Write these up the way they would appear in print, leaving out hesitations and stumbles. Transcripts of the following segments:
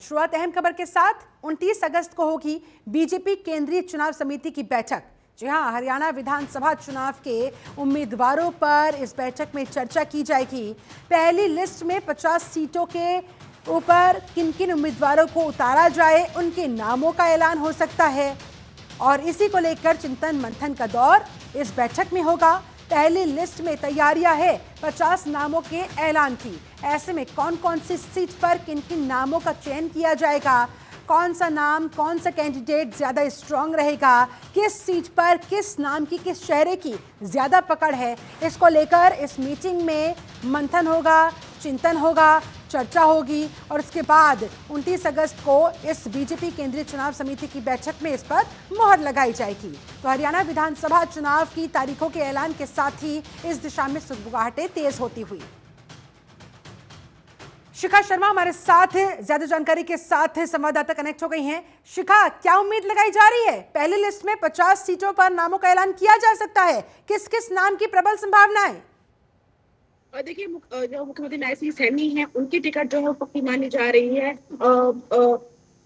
शुरुआत अहम खबर के साथ। 29 अगस्त को होगी बीजेपी केंद्रीय चुनाव समिति की बैठक। जी हां, हरियाणा विधानसभा चुनाव के उम्मीदवारों पर इस बैठक में चर्चा की जाएगी। पहली लिस्ट में 50 सीटों के ऊपर किन किन उम्मीदवारों को उतारा जाए, उनके नामों का ऐलान हो सकता है और इसी को लेकर चिंतन मंथन का दौर इस बैठक में होगा। पहली लिस्ट में तैयारियां है 50 नामों के ऐलान की। ऐसे में कौन कौन सी सीट पर किन किन नामों का चयन किया जाएगा, कौन सा नाम, कौन सा कैंडिडेट ज्यादा स्ट्रांग रहेगा, किस सीट पर किस नाम की, किस चेहरे की ज्यादा पकड़ है, इसको लेकर इस मीटिंग में मंथन होगा, चिंतन होगा, चर्चा होगी और उसके बाद 29 अगस्त को इस बीजेपी केंद्रीय चुनाव समिति की बैठक में इस पर मुहर लगाई जाएगी। तो हरियाणा विधानसभा चुनाव की तारीखों के ऐलान के साथ ही इस दिशा में सुगबुगाहटें तेज होती हुई। शिखा शर्मा हमारे साथ ज्यादा जानकारी के साथ संवाददाता कनेक्ट हो गई हैं। शिखा, क्या उम्मीद लगाई जा रही है? पहली लिस्ट में 50 सीटों पर नामों का ऐलान किया जा सकता है, किस किस नाम की प्रबल संभावनाएं? देखिए, जो मुख्यमंत्री नैसी सैनी है, उनकी टिकट जो है वो पक्की मानी जा रही है।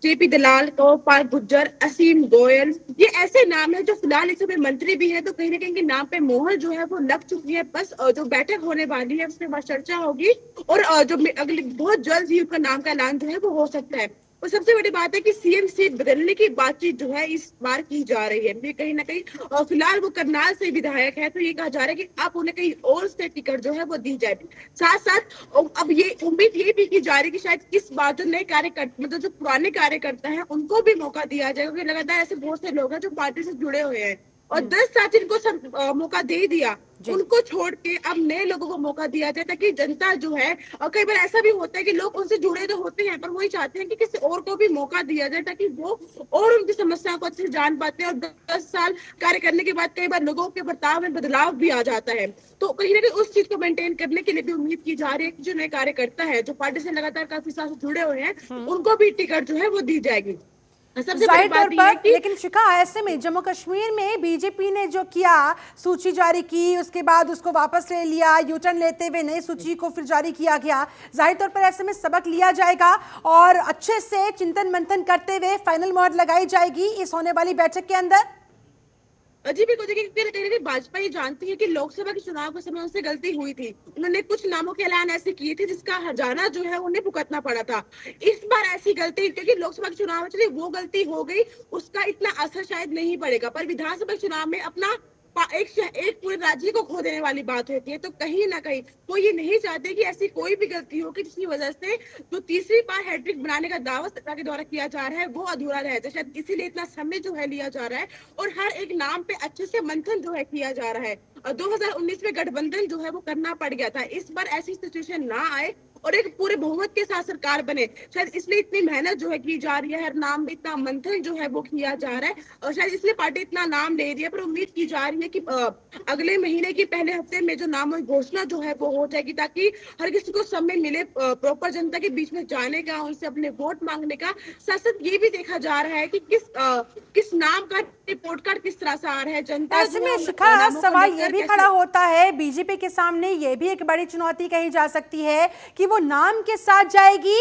जेपी दलाल, गोपाल गुज्जर, असीम गोयल, ये ऐसे नाम है जो फिलहाल इस समय मंत्री भी है, तो कहीं ना कहीं के नाम पे मोहर जो है वो लग चुकी है। बस जो बैठक होने वाली है उसमें बाद चर्चा होगी और जो अगले बहुत जल्द ही उनका नाम का ऐलान जो है वो हो सकता है। और सबसे बड़ी बात है कि सीएम सीट बदलने की बातचीत जो है इस बार की जा रही है। कहीं ना कहीं फिलहाल वो करनाल से विधायक है, तो ये कहा जा रहा है कि अब उन्हें कहीं और से टिकट जो है वो दी जाए। साथ साथ अब ये उम्मीद ये भी की जा रही है कि शायद इस बार जो नए कार्यकर्ता, मतलब जो पुराने कार्यकर्ता है, उनको भी मौका दिया जाए, क्योंकि लगातार ऐसे बहुत से लोग हैं जो पार्टी से जुड़े हुए हैं और 10 साल जिनको सब मौका दे दिया, उनको छोड़ के अब नए लोगों को मौका दिया जाए, ताकि जनता जो है, और कई बार ऐसा भी होता है कि लोग उनसे जुड़े तो होते हैं पर वही चाहते हैं कि किसी और को भी मौका दिया जाए ताकि वो और उनकी समस्याओं को अच्छे से जान पाते हैं। और 10 साल कार्य करने के बाद कई बार लोगों के बर्ताव में बदलाव भी आ जाता है, तो कहीं ना कहीं उस चीज को मेंटेन करने के लिए भी उम्मीद की जा रही है कि जो नए कार्यकर्ता है, जो पार्टी से लगातार काफी साल से जुड़े हुए हैं, उनको भी टिकट जो है वो दी जाएगी। सबसे बड़ी बात यह है कि लेकिन शिखा, ऐसे में जम्मू कश्मीर में बीजेपी ने जो किया, सूची जारी की, उसके बाद उसको वापस ले लिया, यूटर्न लेते हुए नई सूची को फिर जारी किया गया। जाहिर तौर पर ऐसे में सबक लिया जाएगा और अच्छे से चिंतन मंथन करते हुए फाइनल मोहर लगाई जाएगी इस होने वाली बैठक के अंदर। अजीब ही देखिए, भाजपा ये जानती है कि लोकसभा के चुनाव के समय उनसे गलती हुई थी। उन्होंने कुछ नामों के ऐलान ऐसे किए थे जिसका हर्जाना जो है उन्हें भुगतना पड़ा था। इस बार ऐसी गलती, क्योंकि लोकसभा के चुनाव में चलिए वो गलती हो गई, उसका इतना असर शायद नहीं पड़ेगा, पर विधानसभा चुनाव में अपना एक पूरे राज्य को खो देने वाली बात होती है। तो कहीं ना कहीं वो ये नहीं चाहते कि ऐसी कोई भी गलती हो कि जिसकी वजह से जो तीसरी बार हैट्रिक बनाने का दावा सरकार के द्वारा किया जा रहा है वो अधूरा रह जाए। शायद इसीलिए इतना समय जो है लिया जा रहा है और हर एक नाम पे अच्छे से मंथन जो है किया जा रहा है। और 2019 में गठबंधन जो है वो करना पड़ गया था, इस बार ऐसी सिचुएशन ना आए और एक पूरे बहुमत के साथ सरकार बने, शायद इसलिए इतनी मेहनत जो है की जा रही है, हर नाम में इतना मंथन जो है वो किया जा रहा है और शायद इसलिए पार्टी इतना नाम ले रही है। पर उम्मीद की जा रही है कि अगले महीने के पहले हफ्ते में जो नामों की घोषणा जो है वो हो जाएगी, ताकि हर किसी को समय मिले प्रॉपर जनता के बीच में जाने का, उनसे अपने वोट मांगने का। साथ साथ ये भी देखा जा रहा है कि किस नाम का रिपोर्ट कार्ड किस तरह से आ रहा है। जनता ऐसे में शिखा, सवाल ये भी खड़ा होता है, बीजेपी के सामने ये भी एक बड़ी चुनौती कही जा सकती है कि वो नाम के साथ जाएगी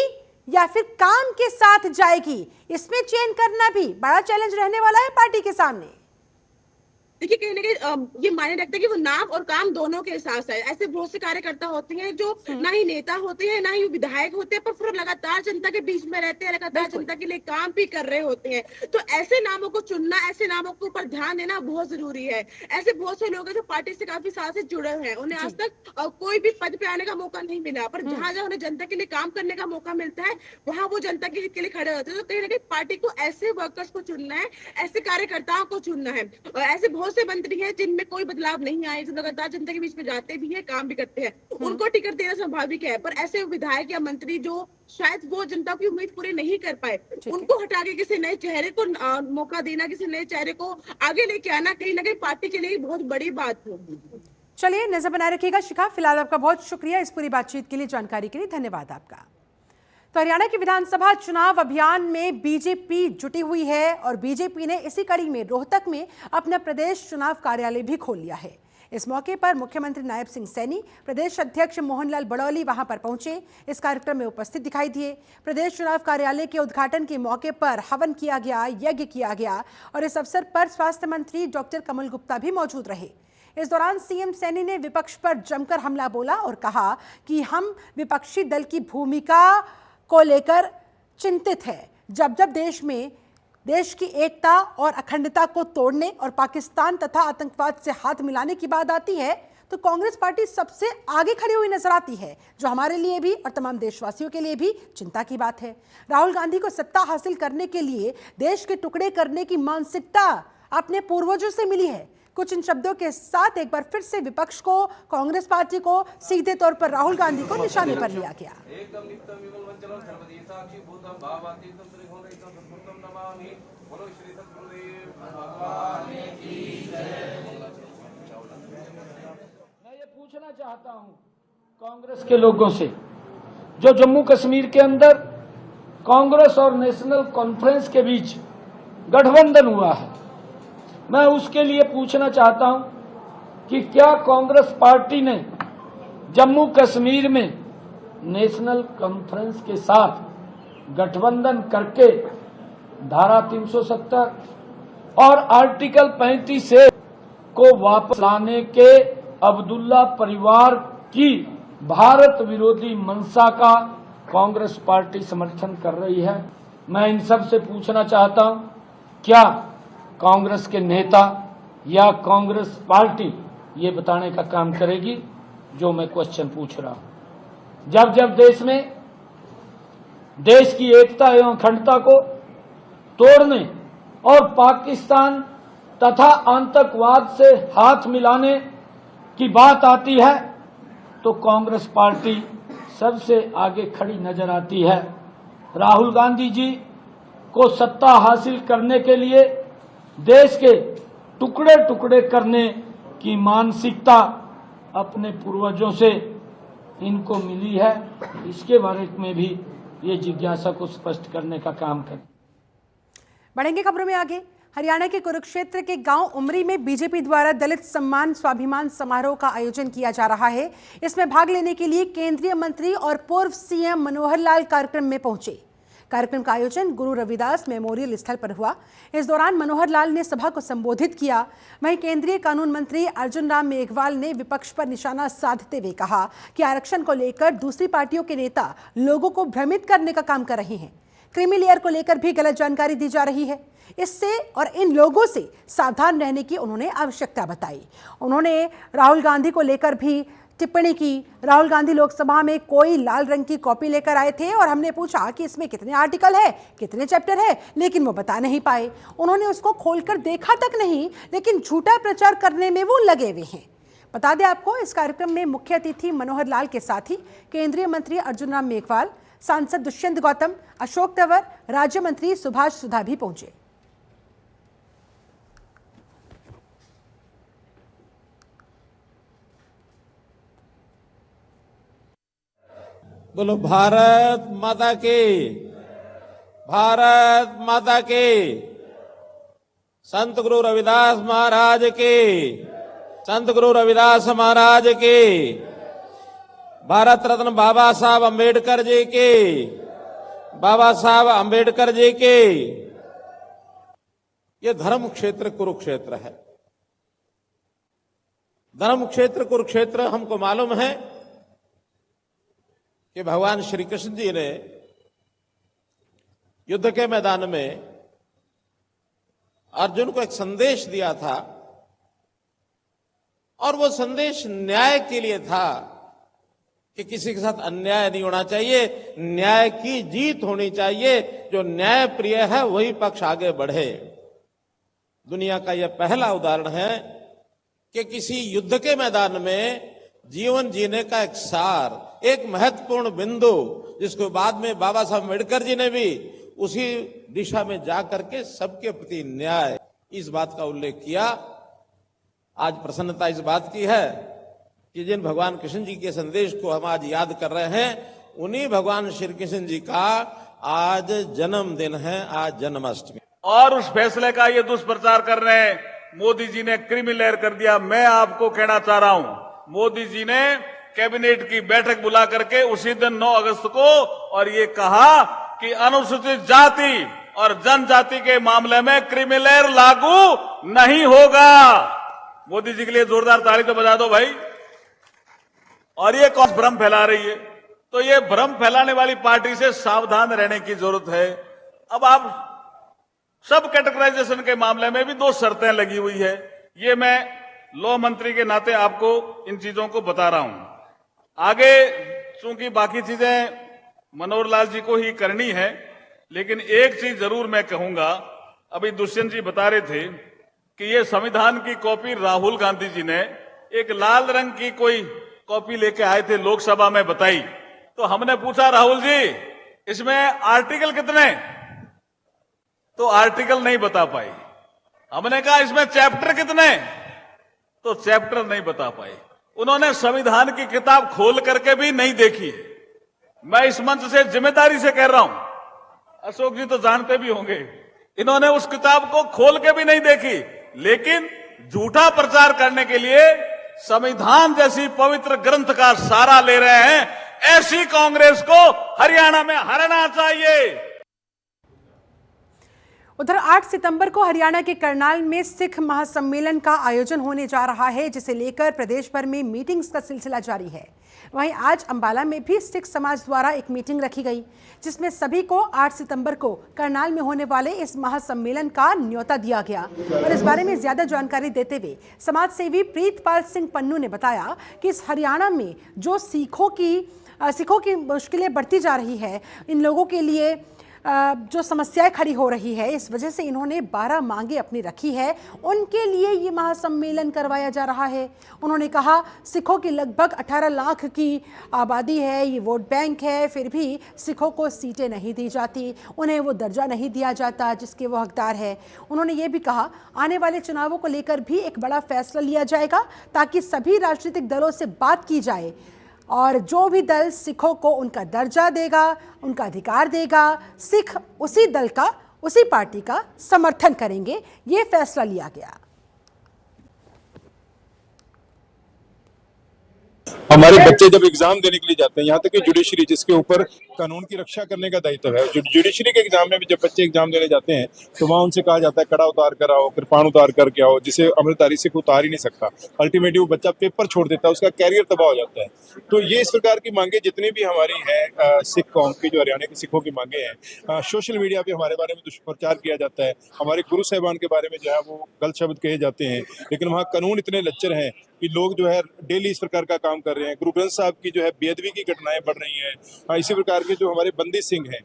या फिर काम के साथ जाएगी। इसमें चयन करना भी बड़ा चैलेंज रहने वाला है पार्टी के सामने। देखिए, कहीं ना कहीं ये मायने रखता है कि वो नाम और काम दोनों के साथ है। ऐसे बहुत से कार्यकर्ता होते हैं जो ना ही नेता होते हैं ना ही विधायक होते हैं, पर फिर लगातार जनता के बीच में रहते हैं, लगातार जनता के लिए काम भी कर रहे होते हैं। तो ऐसे नामों को चुनना, ऐसे नामों के ऊपर ध्यान देना बहुत जरूरी है। ऐसे बहुत से लोग हैं जो पार्टी से काफी साल से जुड़े हुए हैं, उन्हें आज तक कोई भी पद पे आने का मौका नहीं मिला, पर जहां जहां उन्हें जनता के लिए काम करने का मौका मिलता है वहां वो जनता के हित के लिए खड़े होते हैं। तो कहीं ना कहीं पार्टी को ऐसे वर्कर्स को चुनना है, ऐसे कार्यकर्ताओं को चुनना है। और ऐसे बहुत से मंत्री हैं जिनमें कोई बदलाव नहीं आए, जो लगातार जनता के बीच में जाते भी हैं, काम भी करते हैं, उनको टिकट देना स्वाभाविक है। पर ऐसे विधायक या मंत्री जो शायद वो जनता की उम्मीद पूरी नहीं कर पाए, उनको हटा के किसी नए चेहरे को मौका देना, किसी नए चेहरे को आगे लेके आना कहीं ना कहीं पार्टी के लिए बहुत बड़ी बात होगी। चलिए, नजर बनाए रखिएगा शिखा। फिलहाल आपका बहुत शुक्रिया इस पूरी बातचीत के लिए, जानकारी के लिए धन्यवाद आपका। तो हरियाणा के विधानसभा चुनाव अभियान में बीजेपी जुटी हुई है और बीजेपी ने इसी कड़ी में रोहतक में अपना प्रदेश चुनाव कार्यालय भी खोल लिया है। इस मौके पर मुख्यमंत्री नायब सिंह सैनी, प्रदेश अध्यक्ष मोहनलाल बड़ौली वहां पर पहुंचे, इस कार्यक्रम में उपस्थित दिखाई दिए। प्रदेश चुनाव कार्यालय के उद्घाटन के मौके पर हवन किया गया, यज्ञ किया गया और इस अवसर पर स्वास्थ्य मंत्री डॉक्टर कमल गुप्ता भी मौजूद रहे। इस दौरान सीएम सैनी ने विपक्ष पर जमकर हमला बोला और कहा कि हम विपक्षी दल की भूमिका को लेकर चिंतित है। जब जब देश की एकता और अखंडता को तोड़ने और पाकिस्तान तथा आतंकवाद से हाथ मिलाने की बात आती है तो कांग्रेस पार्टी सबसे आगे खड़ी हुई नजर आती है, जो हमारे लिए भी और तमाम देशवासियों के लिए भी चिंता की बात है। राहुल गांधी को सत्ता हासिल करने के लिए देश के टुकड़े करने की मानसिकता अपने पूर्वजों से मिली है। कुछ इन शब्दों के साथ एक बार फिर से विपक्ष को, कांग्रेस पार्टी को सीधे तौर पर राहुल गांधी को निशाने पर लिया गया। मैं ये पूछना चाहता हूं कांग्रेस के लोगों से, जो जम्मू कश्मीर के अंदर कांग्रेस और नेशनल कॉन्फ्रेंस के बीच गठबंधन हुआ है, मैं उसके लिए पूछना चाहता हूं कि क्या कांग्रेस पार्टी ने जम्मू कश्मीर में नेशनल कॉन्फ्रेंस के साथ गठबंधन करके धारा 370 और आर्टिकल 35A को वापस लाने के अब्दुल्ला परिवार की भारत विरोधी मंशा का कांग्रेस पार्टी समर्थन कर रही है? मैं इन सब से पूछना चाहता हूं, क्या कांग्रेस के नेता या कांग्रेस पार्टी ये बताने का काम करेगी जो मैं क्वेश्चन पूछ रहा हूं? जब जब देश की एकता एवं अखंडता को तोड़ने और पाकिस्तान तथा आतंकवाद से हाथ मिलाने की बात आती है तो कांग्रेस पार्टी सबसे आगे खड़ी नजर आती है। राहुल गांधी जी को सत्ता हासिल करने के लिए देश के टुकड़े टुकड़े करने की मानसिकता अपने पूर्वजों से इनको मिली है, इसके बारे में भी ये जिज्ञासा को स्पष्ट करने का काम करें। बढ़ेंगे खबरों में आगे। हरियाणा के कुरुक्षेत्र के गांव उमरी में बीजेपी द्वारा दलित सम्मान स्वाभिमान समारोह का आयोजन किया जा रहा है। इसमें भाग लेने के लिए केंद्रीय मंत्री और पूर्व सीएम मनोहर लाल कार्यक्रम में पहुंचे। कार्यक्रम का आयोजन गुरु रविदास मेमोरियल स्थल पर हुआ। इस दौरान मनोहर लाल ने सभा को संबोधित किया। वहीं केंद्रीय कानून मंत्री अर्जुन राम मेघवाल ने विपक्ष पर निशाना साधते हुए कहा कि आरक्षण को लेकर दूसरी पार्टियों के नेता लोगों को भ्रमित करने का काम कर रहे हैं। क्रीमी लेयर को लेकर भी गलत जानकारी दी जा रही है। इससे और इन लोगों से सावधान रहने की उन्होंने आवश्यकता बताई। उन्होंने राहुल गांधी को लेकर भी टिप्पणी की। राहुल गांधी लोकसभा में कोई लाल रंग की कॉपी लेकर आए थे और हमने पूछा कि इसमें कितने आर्टिकल है, कितने चैप्टर है, लेकिन वो बता नहीं पाए। उन्होंने उसको खोलकर देखा तक नहीं, लेकिन झूठा प्रचार करने में वो लगे हुए हैं। बता दें आपको, इस कार्यक्रम में मुख्य अतिथि मनोहर लाल के साथ ही केंद्रीय मंत्री अर्जुन राम मेघवाल, सांसद दुष्यंत गौतम, अशोक तंवर, राज्य मंत्री सुभाष सुधा भी पहुंचे। बोलो भारत माता की, भारत माता की। संत गुरु रविदास महाराज की, संत गुरु रविदास महाराज की। भारत रत्न बाबा साहब अंबेडकर जी की, बाबा साहब अंबेडकर जी की। ये धर्म क्षेत्र कुरुक्षेत्र है। धर्म क्षेत्र कुरुक्षेत्र हमको मालूम है कि भगवान श्री कृष्ण जी ने युद्ध के मैदान में अर्जुन को एक संदेश दिया था और वो संदेश न्याय के लिए था कि किसी के साथ अन्याय नहीं होना चाहिए, न्याय की जीत होनी चाहिए। जो न्याय प्रिय है वही पक्ष आगे बढ़े। दुनिया का यह पहला उदाहरण है कि किसी युद्ध के मैदान में जीवन जीने का एक सार, एक महत्वपूर्ण बिंदु, जिसको बाद में बाबा साहब अम्बेडकर जी ने भी उसी दिशा में जाकर के सबके प्रति न्याय, इस बात का उल्लेख किया। आज प्रसन्नता इस बात की है कि जिन भगवान कृष्ण जी के संदेश को हम आज याद कर रहे हैं, उन्हीं भगवान श्री कृष्ण जी का आज जन्मदिन है, आज जन्माष्टमी। और उस फैसले का ये दुष्प्रचार कर रहे हैं मोदी जी ने क्रीमी कर दिया। मैं आपको कहना चाह रहा हूं, मोदी जी ने कैबिनेट की बैठक बुला करके उसी दिन 9 अगस्त को और ये कहा कि अनुसूचित जाति और जनजाति के मामले में क्रीमी लेयर लागू नहीं होगा। मोदी जी के लिए जोरदार ताली तो बजा दो भाई। और ये कौन भ्रम फैला रही है? तो ये भ्रम फैलाने वाली पार्टी से सावधान रहने की जरूरत है। अब आप सब कैटेगराइजेशन के मामले में भी 2 शर्तें लगी हुई है। ये मैं लॉ मंत्री के नाते आपको इन चीजों को बता रहा हूं। आगे चूंकि बाकी चीजें मनोहर लाल जी को ही करनी है, लेकिन एक चीज जरूर मैं कहूंगा। अभी दुष्यंत जी बता रहे थे कि ये संविधान की कॉपी राहुल गांधी जी ने एक लाल रंग की कोई कॉपी लेके आए थे, लोकसभा में बताई। तो हमने पूछा, राहुल जी इसमें आर्टिकल कितने? तो आर्टिकल नहीं बता पाए। हमने कहा इसमें चैप्टर कितने? तो चैप्टर नहीं बता पाए। उन्होंने संविधान की किताब खोल करके भी नहीं देखी। मैं इस मंच से जिम्मेदारी से कह रहा हूं, अशोक जी तो जानते भी होंगे, इन्होंने उस किताब को खोल के भी नहीं देखी, लेकिन झूठा प्रचार करने के लिए संविधान जैसी पवित्र ग्रंथ का सहारा ले रहे हैं। ऐसी कांग्रेस को हरियाणा में हराना चाहिए। उधर 8 सितंबर को हरियाणा के करनाल में सिख महासम्मेलन का आयोजन होने जा रहा है, जिसे लेकर प्रदेश भर में मीटिंग्स का सिलसिला जारी है। वहीं आज अंबाला में भी सिख समाज द्वारा एक मीटिंग रखी गई, जिसमें सभी को 8 सितंबर को करनाल में होने वाले इस महासम्मेलन का न्योता दिया गया। और इस बारे में ज्यादा जानकारी देते हुए समाज सेवी प्रीतपाल सिंह पन्नू ने बताया कि इस हरियाणा में जो सिखों की मुश्किलें बढ़ती जा रही है, इन लोगों के लिए जो समस्याएं खड़ी हो रही है, इस वजह से इन्होंने 12 मांगे अपनी रखी है। उनके लिए ये महासम्मेलन करवाया जा रहा है। उन्होंने कहा, सिखों की लगभग 18 लाख की आबादी है, ये वोट बैंक है, फिर भी सिखों को सीटें नहीं दी जाती, उन्हें वो दर्जा नहीं दिया जाता जिसके वो हकदार है। उन्होंने ये भी कहा, आने वाले चुनावों को लेकर भी एक बड़ा फैसला लिया जाएगा, ताकि सभी राजनीतिक दलों से बात की जाए और जो भी दल सिखों को उनका दर्जा देगा, उनका अधिकार देगा, सिख उसी दल का, उसी पार्टी का समर्थन करेंगे। ये फैसला लिया गया। हमारे बच्चे जब एग्जाम देने के लिए जाते हैं, यहाँ तक कि जुडिशरी जिसके ऊपर कानून की रक्षा करने का दायित्व है, जुडिशरी के एग्जाम में भी जब बच्चे एग्जाम देने जाते हैं तो वहाँ उनसे कहा जाता है कड़ा उतार कर आओ, कृपाण उतार करके आओ, जिसे अमृतधारी सिख उतार ही नहीं सकता। अल्टीमेटली वो बच्चा पेपर छोड़ देता है, उसका कैरियर तबाह हो जाता है। तो ये इस प्रकार की मांगे जितनी भी हमारी हैं सिख कौम की, जो हरियाणा की सिखों की मांगे हैं, सोशल मीडिया पे हमारे बारे में दुष्प्रचार किया जाता है, हमारे गुरु साहिबान के बारे में जो है वो गलत शब्द कहे जाते हैं, लेकिन वहाँ कानून इतने लच्चर हैं कि लोग जो है डेली इस प्रकार का काम कर रहे हैं। गुरु ग्रंथ साहब की जो है बेअदबी की घटनाएं बढ़ रही हैं। इसी प्रकार के जो हमारे बंदी सिंह हैं,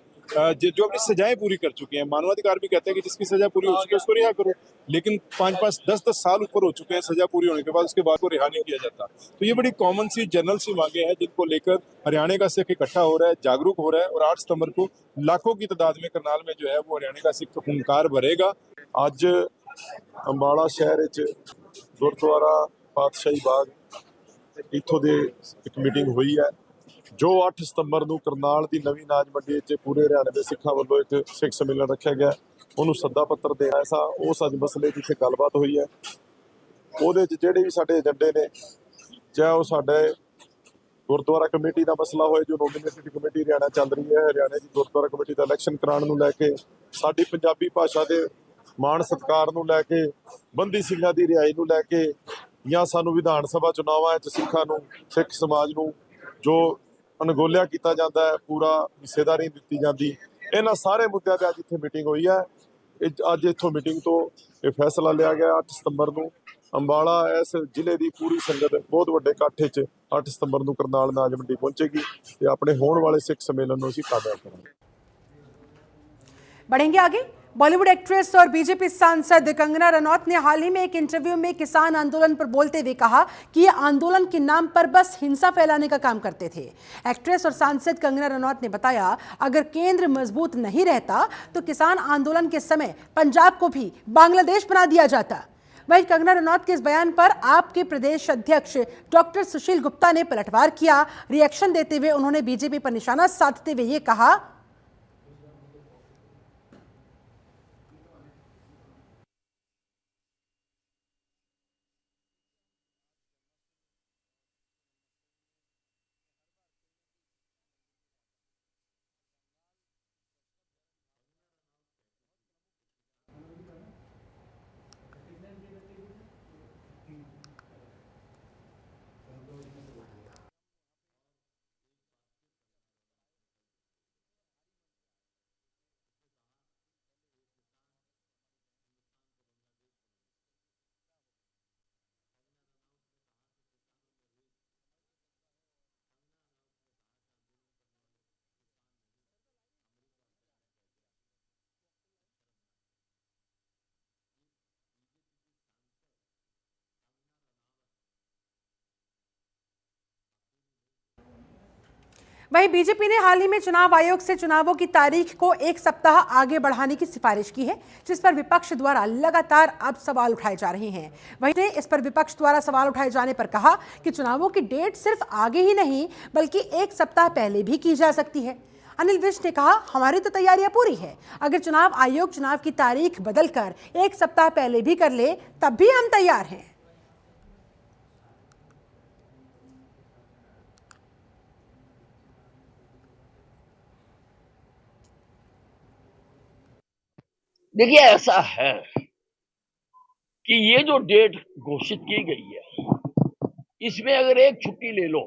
जो अपनी सजाएं पूरी कर चुके हैं, मानवाधिकार भी कहते हैं कि जिसकी सजा पूरी हो चुकी है उसको रिहा करो, लेकिन 5-5, 10-10 साल ऊपर हो चुके हैं सजा पूरी होने के बाद, उसके बाद को रिहा नहीं किया जाता। तो ये बड़ी कॉमन सी जनरल सी मांगे हैं जिनको लेकर हरियाणा का सिख इकट्ठा हो रहा है, जागरूक हो रहा है, और 8 सितंबर को लाखों की तादाद में करनाल में जो है वो हरियाणा का सिख हुंकार भरेगा। आज अंबाला शहर गुरुद्वारा पातशाही बाग इत्थों दे एक मीटिंग हुई है, जो 8 सितंबर ਨੂੰ करनाल की नवी नाज मंडी च पूरे हरियाणे के सिखा वालों एक सिख सम्मेलन रखा गया। उन्होंने सद्दा पत्र देना ऐसा उस अज मसले जिथे गलबात हुई है, ਉਹਦੇ ਜਿਹੜੇ भी साडे एजेंडे ने, चाहे वो साडे गुरुद्वारा कमेटी का मसला होए, जो नोमिनेटेड कमेटी हरियाणा चल रही है, हरियाणा की गुरुद्वारा कमेटी का इलैक्शन कराने को लैके, साडी पंजाबी भाषा के मान सत्कार को लैके, बंदी सिंघां की रिहाई को लैके, या सानू विधान सभा चुनावां सिखां नूं, सिख समाज नूं जो अनगोलिया किया जाता है, पूरा हिस्सेदारी दी जाती, इन्हां सारे मुद्दों पर अज इत्थे मीटिंग हुई है। अज इत्थों मीटिंग तो यह फैसला लिया गया 8 सितंबर को अंबाला इस जिले की पूरी संगत बहुत वड्डे इकट्ठे च 8 सितंबर को करनाल नाज मंडी पहुंचेगी ते अपने होने वाले सिख सम्मेलन को असीं कामयाब करांगे। बढ़ेंगे आगे। बॉलीवुड एक्ट्रेस और बीजेपी सांसद कंगना रनौत ने हाल ही में एक इंटरव्यू में किसान आंदोलन पर बोलते हुए कहा कि ये आंदोलन के नाम पर बस हिंसा फैलाने का काम करते थे। एक्ट्रेस और सांसद कंगना रनौत ने बताया, अगर केंद्र मजबूत नहीं रहता तो किसान आंदोलन के समय पंजाब को भी बांग्लादेश बना दिया जाता। वहीं कंगना रनौत के इस बयान पर आपके प्रदेश अध्यक्ष डॉक्टर सुशील गुप्ता ने पलटवार किया। रिएक्शन देते हुए उन्होंने बीजेपी पर निशाना साधते हुए ये कहा, वहीं बीजेपी ने हाल ही में चुनाव आयोग से चुनावों की तारीख को एक सप्ताह आगे बढ़ाने की सिफारिश की है, जिस पर विपक्ष द्वारा लगातार अब सवाल उठाए जा रहे हैं। वहीं ने इस पर विपक्ष द्वारा सवाल उठाए जाने पर कहा कि चुनावों की डेट सिर्फ आगे ही नहीं बल्कि एक सप्ताह पहले भी की जा सकती है। अनिल विज ने कहा, हमारी तो तैयारियां पूरी है, अगर चुनाव आयोग चुनाव की तारीख बदलकर एक सप्ताह पहले भी कर ले तब भी हम तैयार हैं। देखिए, ऐसा है कि ये जो डेट घोषित की गई है, इसमें अगर एक छुट्टी ले लो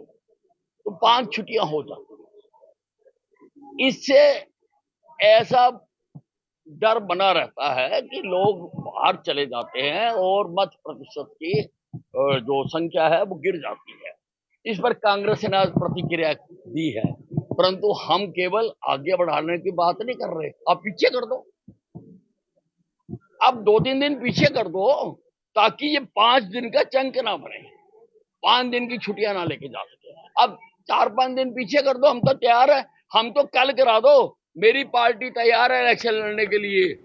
तो 5 छुट्टियां हो जाती। इससे ऐसा डर बना रहता है कि लोग बाहर चले जाते हैं और मत प्रतिशत की जो संख्या है वो गिर जाती है। इस पर कांग्रेस ने आज प्रतिक्रिया दी है, परंतु हम केवल आगे बढ़ाने की बात नहीं कर रहे। आप पीछे कर दो, अब 2-3 दिन पीछे कर दो ताकि ये 5 दिन का चंक ना बने, 5 दिन की छुट्टियां ना लेके जा सके। अब 4-5 दिन पीछे कर दो, हम तो तैयार है, हम तो कल करा दो, मेरी पार्टी तैयार है इलेक्शन लड़ने के लिए।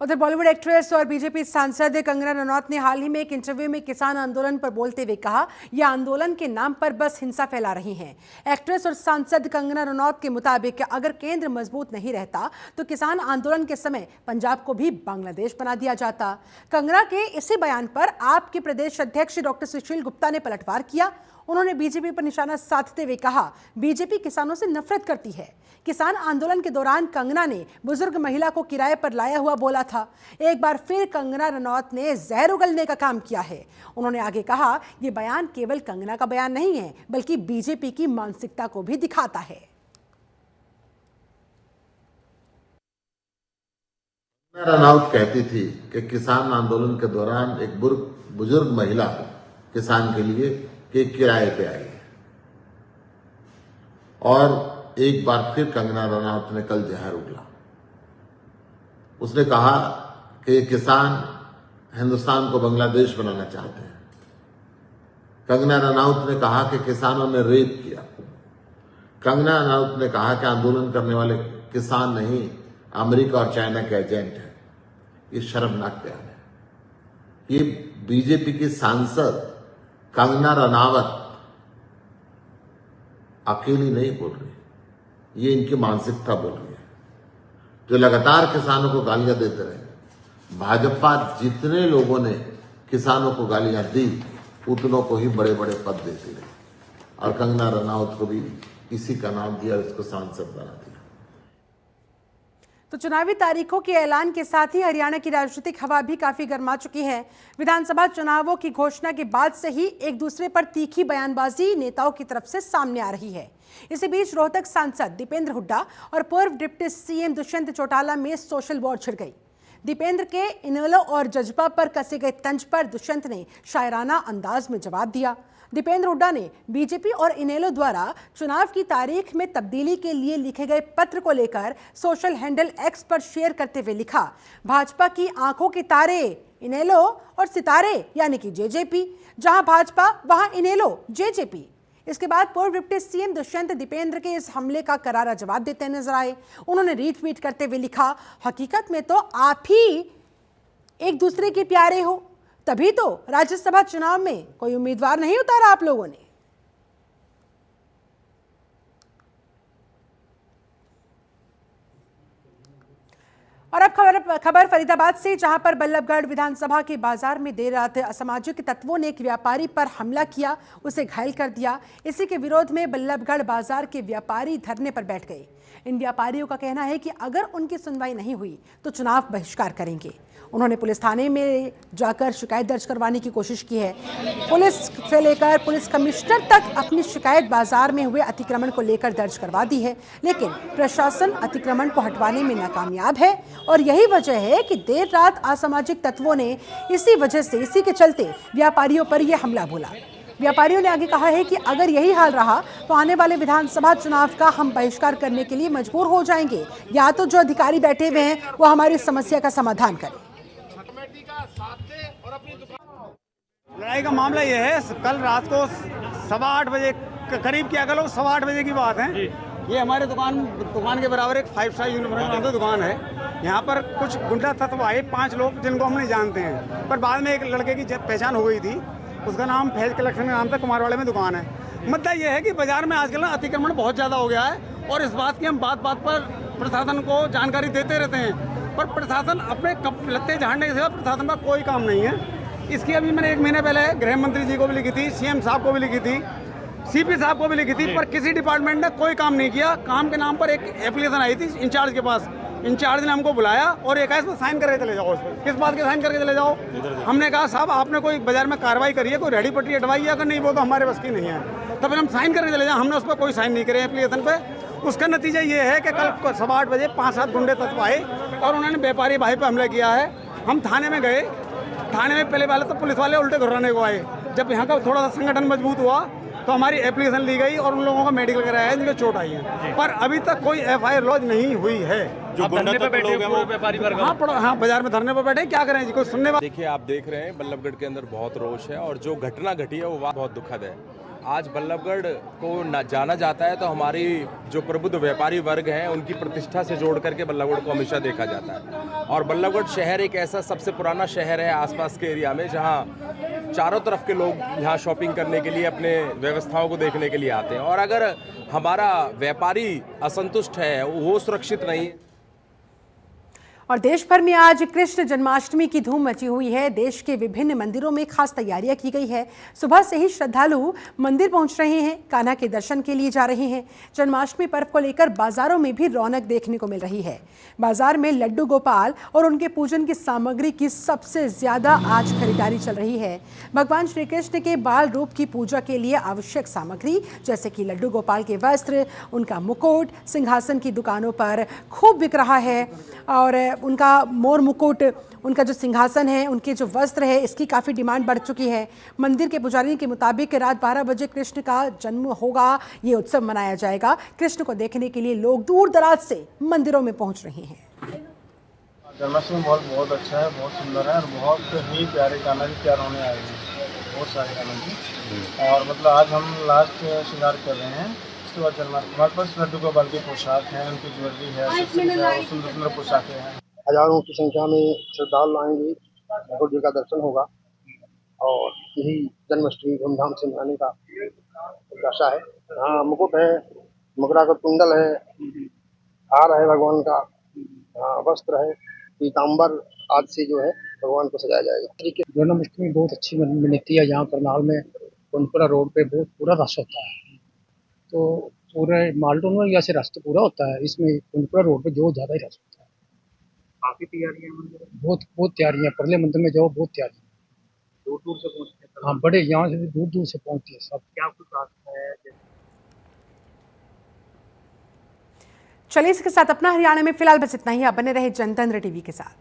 उधर बॉलीवुड एक्ट्रेस और बीजेपी सांसद कंगना रनौत ने हाल ही में एक इंटरव्यू में किसान आंदोलन पर बोलते हुए कहा, यह आंदोलन के नाम पर बस हिंसा फैला रही हैं। एक्ट्रेस और सांसद कंगना रनौत के मुताबिक अगर केंद्र मजबूत नहीं रहता तो किसान आंदोलन के समय पंजाब को भी बांग्लादेश बना दिया जाता। कंगना के इसी बयान पर आप के प्रदेश अध्यक्ष डॉक्टर सुशील गुप्ता ने पलटवार किया। उन्होंने बीजेपी पर निशाना साधते हुए कहा, बीजेपी किसानों से नफरत करती है। किसान आंदोलन के दौरान कंगना ने बुजुर्ग महिला को किराए पर लाया हुआ बोला था। एक बार फिर कंगना रनौत ने जहर उगलने का काम किया है। उन्होंने आगे कहा, यह बयान केवल कंगना का बयान नहीं है बल्कि बीजेपी की मानसिकता को भी दिखाता है। कंगना रनौत कहती थी कि किसान आंदोलन के दौरान एक बुजुर्ग महिला किसान के लिए कि किराए पे आई है, और एक बार फिर कंगना रनौत ने कल जहर उगला। उसने कहा कि किसान हिंदुस्तान को बांग्लादेश बनाना चाहते हैं। कंगना रनौत ने कहा कि किसानों ने रेप किया। कंगना रनौत ने कहा कि आंदोलन करने वाले किसान नहीं, अमेरिका और चाइना के एजेंट हैं। ये शर्मनाक बयान है। ये बीजेपी की सांसद कंगना रनावत अकेली नहीं बोल रही, ये इनकी मानसिकता बोल रही है, जो लगातार किसानों को गालियां देते रहे। भाजपा जितने लोगों ने किसानों को गालियां दी उतनों को ही बड़े बड़े पद देती रही, और कंगना रनावत को भी इसी का नाम दिया, उसको सांसद बना दिया। तो चुनावी तारीखों के ऐलान के साथ ही हरियाणा की राजनीतिक हवा भी काफी गर्मा चुकी है। विधानसभा चुनावों की घोषणा के बाद से ही एक दूसरे पर तीखी बयानबाजी नेताओं की तरफ से सामने आ रही है। इसी बीच रोहतक सांसद दीपेंद्र हुड्डा और पूर्व डिप्टी सीएम दुष्यंत चौटाला में सोशल वॉर छिड़ गई। दीपेंद्र के इनेलो और जज्बा पर कसे गए तंज पर दुष्यंत ने शायराना अंदाज में जवाब दिया। दीपेंद्र हुड्डा ने बीजेपी और इनेलो द्वारा चुनाव की तारीख में तब्दीली के लिए लिखे गए पत्र को लेकर सोशल हैंडल एक्स पर शेयर करते हुए लिखा, भाजपा की आंखों के तारे इनेलो और सितारे यानी कि जेजेपी, जहां भाजपा वहां इनेलो जेजेपी। इसके बाद पूर्व डिप्टी सीएम दुष्यंत दीपेंद्र के इस हमले का करारा जवाब देते नजर आए। उन्होंने रीट्वीट करते हुए लिखा, हकीकत में तो आप ही एक दूसरे के प्यारे हो, तभी तो राज्यसभा चुनाव में कोई उम्मीदवार नहीं उतारा आप लोगों ने। और अब खबर फरीदाबाद से, जहां पर बल्लभगढ़ विधानसभा के बाजार में देर रात असामाजिक तत्वों ने एक व्यापारी पर हमला किया, उसे घायल कर दिया। इसी के विरोध में बल्लभगढ़ बाजार के व्यापारी धरने पर बैठ गए। इन व्यापारियों का कहना है कि अगर उनकी सुनवाई नहीं हुई तो चुनाव बहिष्कार करेंगे। उन्होंने पुलिस थाने में जाकर शिकायत दर्ज करवाने की कोशिश की है। पुलिस से लेकर पुलिस कमिश्नर तक अपनी शिकायत बाजार में हुए अतिक्रमण को लेकर दर्ज करवा दी है, लेकिन प्रशासन अतिक्रमण को हटवाने में नाकामयाब है। और यही वजह है कि देर रात असामाजिक तत्वों ने इसी के चलते व्यापारियों पर यह हमला बोला। व्यापारियों ने आगे कहा है कि अगर यही हाल रहा तो आने वाले विधानसभा चुनाव का हम बहिष्कार करने के लिए मजबूर हो जाएंगे, या तो जो अधिकारी बैठे हुए हैं वो हमारी समस्या का समाधान करें। लड़ाई का मामला यह है, कल रात को 8:15 बजे करीब क्या करो 8:15 बजे की बात है। ये हमारे दुकान के बराबर एक 5 स्टार यूनिवर्सिटी दुकान है। यहाँ पर कुछ गुंडा तत्व आए 5 लोग जिनको हम नहीं जानते हैं, पर बाद में एक लड़के की पहचान हो गई थी। उसका नाम फैज कलेक्शन का नाम था, कुमारवाड़े में दुकान है। मुद्दा ये है कि बाजार में आजकल अतिक्रमण बहुत ज़्यादा हो गया है और इस बात की हम बात पर प्रशासन को जानकारी देते रहते हैं, पर प्रशासन अपने लत्ते झाड़ने के सिवा प्रशासन का कोई काम नहीं है। इसकी अभी मैंने 1 महीने पहले गृह मंत्री जी को भी लिखी थी, सीएम साहब को भी लिखी थी, सीपी साहब को भी लिखी थी, पर किसी डिपार्टमेंट ने कोई काम नहीं किया। काम के नाम पर एक एप्लीकेशन आई थी इंचार्ज के पास, इंचार्ज ने हमको बुलाया और एक ऐसा साइन करके चले जाओ। उस पर किस बात के साइन करके चले जाओ? हमने कहा साहब आपने कोई बाजार में कार्रवाई करी है, कोई रेडी पट्टी हटवाई है? अगर नहीं वो तो हमारे बस की नहीं है, तो फिर हम साइन करके चले जाओ। हमने उस पर कोई साइन नहीं करे एप्लीकेशन पे। उसका नतीजा ये है कि कल 8:15 बजे 5-7 गुंडे तत्व आए और उन्होंने व्यापारी भाई पर हमला किया है। हम थाने में गए, थाने में पहले वाले तो पुलिस वाले उल्टे घुराने को आए। जब यहाँ का थोड़ा सा संगठन मजबूत हुआ तो हमारी एप्लीकेशन ली गई और उन लोगों का मेडिकल कराया है जिनको चोट आई है, पर अभी तक कोई FIR लॉन्च नहीं हुई है। जो धरने पे बैठे हैं वो व्यापारी वर्ग, हाँ बाजार में धरने पर बैठे, क्या करें जी, कोई सुनने वाला। देखिए आप देख रहे हैं बल्लभगढ़ के अंदर बहुत रोष है और जो घटना घटी है वो बहुत दुखद है। आज बल्लभगढ़ को जाना जाता है तो हमारी जो प्रबुद्ध व्यापारी वर्ग हैं उनकी प्रतिष्ठा से जोड़ करके बल्लभगढ़ को हमेशा देखा जाता है। और बल्लभगढ़ शहर एक ऐसा सबसे पुराना शहर है आसपास के एरिया में जहां चारों तरफ के लोग यहां शॉपिंग करने के लिए, अपने व्यवस्थाओं को देखने के लिए आते हैं। और अगर हमारा व्यापारी असंतुष्ट है, वो सुरक्षित नहीं है। और देश भर में आज कृष्ण जन्माष्टमी की धूम मची हुई है। देश के विभिन्न मंदिरों में खास तैयारियां की गई है। सुबह से ही श्रद्धालु मंदिर पहुंच रहे हैं, कान्हा के दर्शन के लिए जा रहे हैं। जन्माष्टमी पर्व को लेकर बाजारों में भी रौनक देखने को मिल रही है। बाजार में लड्डू गोपाल और उनके पूजन की सामग्री की सबसे ज्यादा आज खरीदारी चल रही है। भगवान श्री कृष्ण के बाल रूप की पूजा के लिए आवश्यक सामग्री जैसे कि लड्डू गोपाल के वस्त्र, उनका मुकुट, सिंहासन की दुकानों पर खूब बिक रहा है। और उनका मोर मुकुट, उनका जो सिंहासन है, उनके जो वस्त्र है, इसकी काफ़ी डिमांड बढ़ चुकी है। मंदिर के पुजारी के मुताबिक रात 12 बजे कृष्ण का जन्म होगा, ये उत्सव मनाया जाएगा। कृष्ण को देखने के लिए लोग दूर दराज से मंदिरों में पहुंच रहे हैं। जन्माष्टमी माहौल बहुत अच्छा है, बहुत सुंदर है और बहुत ही प्यारे कान्हा जी तैयार होने आए हैं, बहुत सारे कान्हा जी। और मतलब आज हम लास्ट श्रृंगार कर रहे हैं। उसके बाद जन्माष्टमी हमारे पास लड्डू गोपाल की पोशाक है, उनकी ज्वेलरी है, सुंदर सुंदर पोशाकें हैं। हजारों की संख्या में श्रद्धालु आएंगे, ठाकुर जी का दर्शन होगा और यही जन्माष्टमी धूमधाम से मनाने का आशा है। हाँ, मुकुट है, मुगरा का कुंडल है, हार है भगवान का, वस्त्र है, पीताम्बर आज से जो है भगवान को सजाया जाएगा। जन्माष्टमी बहुत अच्छी मनती है। यहाँ करनाल में कुंदपुरा रोड पे बहुत पूरा रश होता है, तो पूरे मालटोन में यहाँ से रास्ता पूरा होता है। इसमें कुंदपुरा रोड पे जो ज्यादा ही रश होता है। काफी तैयारियां मंदिर, बहुत तैयारियां, पहले मंदिर में जाओ बहुत तैयारियां, दूर दूर से पहुंचते हैं। हाँ, बड़े यहाँ से दूर दूर से पहुंचते हैं सब। क्या कुछ रास्ता है? चलिए इसके साथ अपना हरियाणा में फिलहाल बस इतना ही। आप बने रहे जनतंत्र टीवी के साथ।